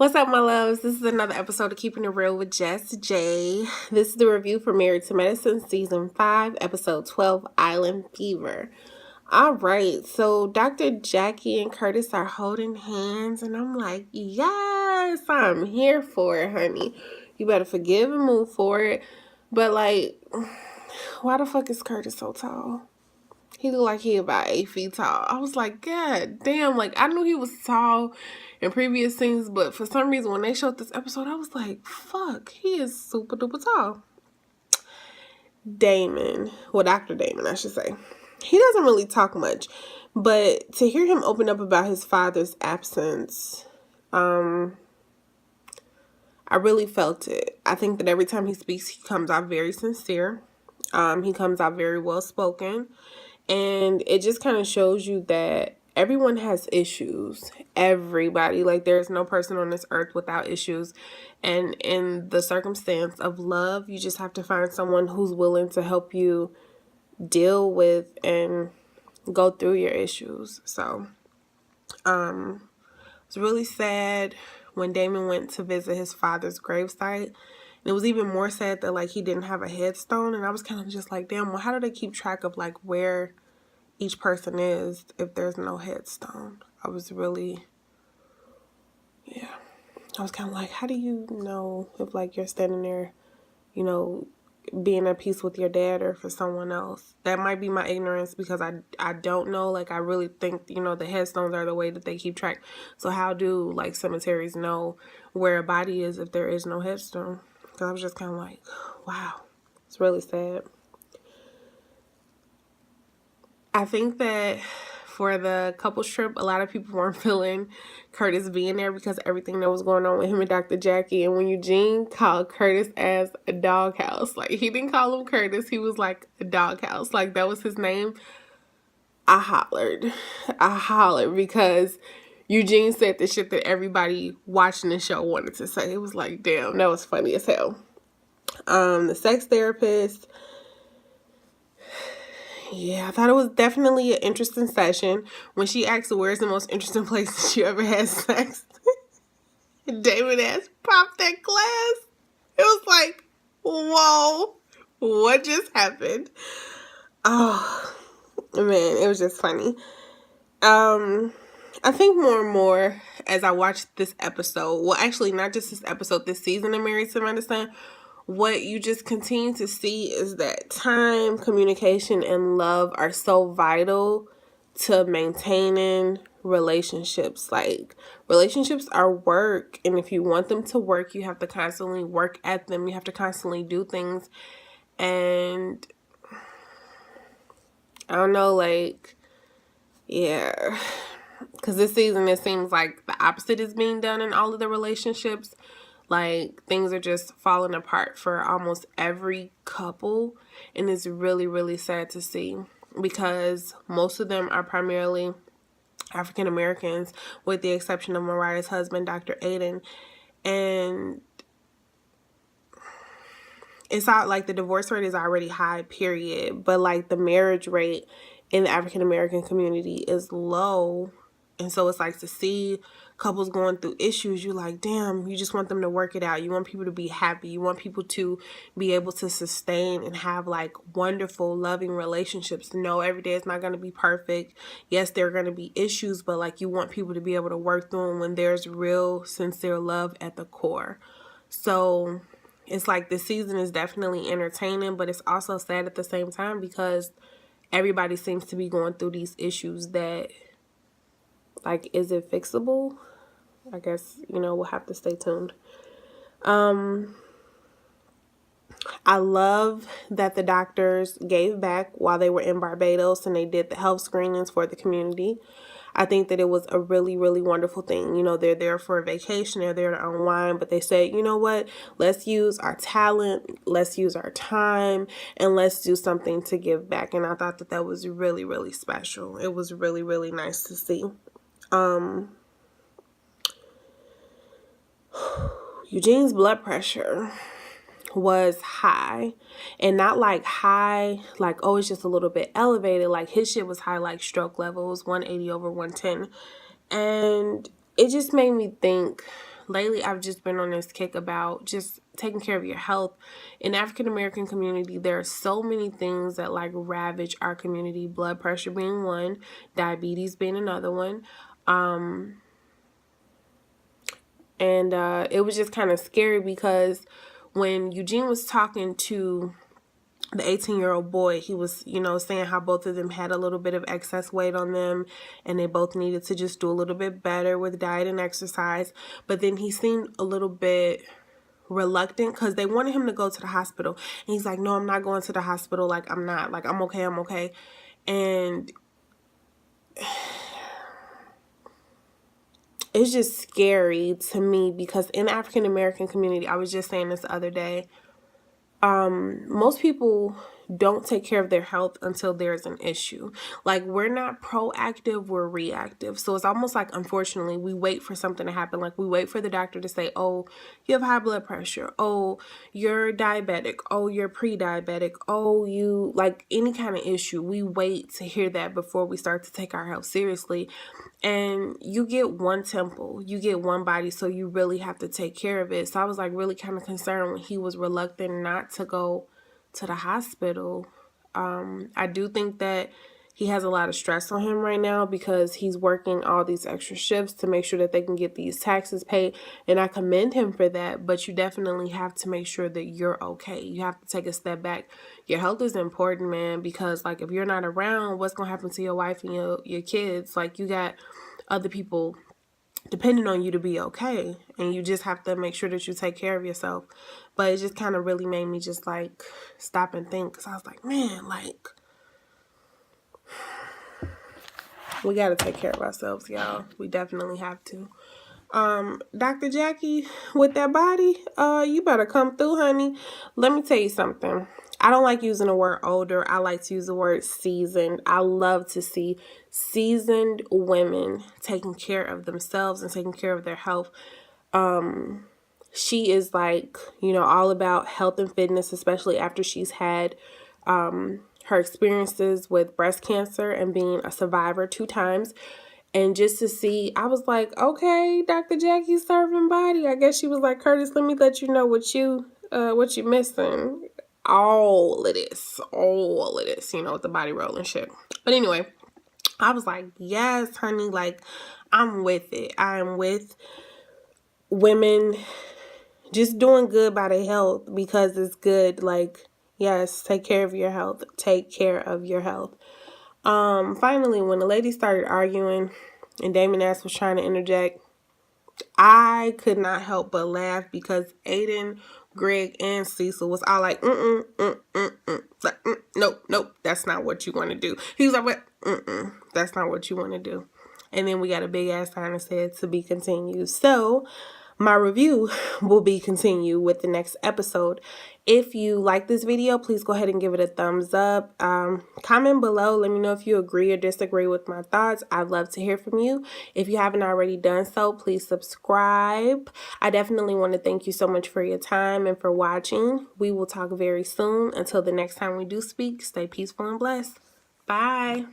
What's up, my loves? This is another episode of Keeping It Real with Jess J. This is the review for Married to Medicine, Season 5, Episode 12, Island Fever. All right, so Dr. Jackie and Curtis are holding hands, and I'm like, yes, I'm here for it, honey. You better forgive and move for it. But, like, why the fuck is Curtis so tall? He looked like he about 8 feet tall. I was like, God damn, like, I knew he was tall in previous scenes, but for some reason, when they showed this episode, I was like, fuck, he is super duper tall. Damon, well, Dr. Damon, I should say. He doesn't really talk much, but to hear him open up about his father's absence, I really felt it. I think that every time he speaks, he comes out very sincere. He comes out very well spoken. And it just kind of shows you that everyone has issues. Everybody. Like, there's no person on this earth without issues. And in the circumstance of love, you just have to find someone who's willing to help you deal with and go through your issues. So, it's really sad when Damon went to visit his father's gravesite. And it was even more sad that, like, he didn't have a headstone. And I was kind of just like, damn, well, how do they keep track of, like, where each person is if there's no headstone? I was really, I was kind of like, how do you know if, like, you're standing there, you know, being at peace with your dad or for someone else? That might be my ignorance because I don't know. Like, I really think, you know, the headstones are the way that they keep track. So how do, like, cemeteries know where a body is if there is no headstone? Because I was just kind of like, wow, it's really sad. I think that for the couples trip, a lot of people weren't feeling Curtis being there because of everything that was going on with him and Dr. Jackie. And when Eugene called Curtis as a doghouse, like, he didn't call him Curtis, he was like a doghouse, like, that was his name. I hollered because Eugene said the shit that everybody watching the show wanted to say. It was like, damn, that was funny as hell. The sex therapist, yeah, I thought it was definitely an interesting session. When she asked where's the most interesting place that you ever had sex, David ass popped that glass. It was like, whoa, what just happened? Oh, man, it was just funny. I think more and more as I watched this episode, well, actually, not just this episode, this season of Married to Medicine, what you just continue to see is that time, communication, and love are so vital to maintaining relationships. Like, relationships are work, and if you want them to work, you have to constantly work at them. You have to constantly do things. And I don't know, like, yeah, because this season it seems like the opposite is being done in all of the relationships. Like, things are just falling apart for almost every couple, and it's really, really sad to see because most of them are primarily African Americans, with the exception of Mariah's husband, Dr. Aiden. And it's not like the divorce rate is already high, period, but, like, the marriage rate in the African American community is low. And so it's like, to see couples going through issues, you're like, damn, you just want them to work it out. You want people to be happy. You want people to be able to sustain and have, like, wonderful, loving relationships. No, every day is not going to be perfect. Yes, there are going to be issues, but, like, you want people to be able to work through them when there's real, sincere love at the core. So it's like this season is definitely entertaining, but it's also sad at the same time because everybody seems to be going through these issues that, like, is it fixable? I guess, you know, we'll have to stay tuned. I love that the doctors gave back while they were in Barbados and they did the health screenings for the community. I think that it was a really, really wonderful thing. You know, they're there for a vacation, they're there to unwind, but they said, you know what, let's use our talent, let's use our time, and let's do something to give back. And I thought that that was really, really special. It was really, really nice to see. Eugene's blood pressure was high, and not like high, like, oh, it's just a little bit elevated. Like, his shit was high, like stroke levels, 180 over 110. And it just made me think, lately I've just been on this kick about just taking care of your health. In the African American community, there are so many things that like ravage our community, blood pressure being one, diabetes being another one. And it was just kind of scary because when Eugene was talking to the 18-year-old boy, he was, saying how both of them had a little bit of excess weight on them and they both needed to just do a little bit better with diet and exercise. But then he seemed a little bit reluctant because they wanted him to go to the hospital. And he's like, no, I'm not going to the hospital. Like, I'm not. Like, I'm okay. And it's just scary to me because in the African American community, I was just saying this the other day, most people don't take care of their health until there's an issue. Like, we're not proactive, we're reactive. So it's almost like, unfortunately, we wait for something to happen. Like, we wait for the doctor to say, oh, you have high blood pressure. Oh, you're diabetic. Oh, you're pre-diabetic. Oh, you, like, any kind of issue. We wait to hear that before we start to take our health seriously. And you get one temple, you get one body, so you really have to take care of it. So I was like really kind of concerned when he was reluctant not to go to the hospital. I do think that he has a lot of stress on him right now because he's working all these extra shifts to make sure that they can get these taxes paid. And I commend him for that, but you definitely have to make sure that you're okay. You have to take a step back. Your health is important, man, because like if you're not around, what's going to happen to your wife and your kids? Like, you got other people depending on you to be okay, and you just have to make sure that you take care of yourself. But it just kind of really made me just like stop and think, because I was like, man, like, we got to take care of ourselves, y'all. We definitely have to. Dr. Jackie, with that body, you better come through, honey. Let me tell you something. I don't like using the word older. I like to use the word seasoned. I love to see seasoned women taking care of themselves and taking care of their health. She is like, all about health and fitness, especially after she's had her experiences with breast cancer and being a survivor 2 times. And just to see, I was like, okay, Dr. Jackie's serving body. I guess she was like, Curtis, let me let you know what you're missing. All of this, with the body roll and shit. But anyway, I was like, yes, honey, like, I'm with it. I'm with women just doing good by their health because it's good. Like, yes, take care of your health. Take care of your health. Finally, when the lady started arguing and Damon Ass was trying to interject, I could not help but laugh because Aiden, Greg, and Cecil was all like, like, nope, that's not what you want to do. He was like, what? That's not what you want to do. And then we got a big ass sign that said to be continued. So my review will be continued with the next episode. If you like this video, please go ahead and give it a thumbs up. Comment below. Let me know if you agree or disagree with my thoughts. I'd love to hear from you. If you haven't already done so, please subscribe. I definitely want to thank you so much for your time and for watching. We will talk very soon. Until the next time we do speak, stay peaceful and blessed. Bye.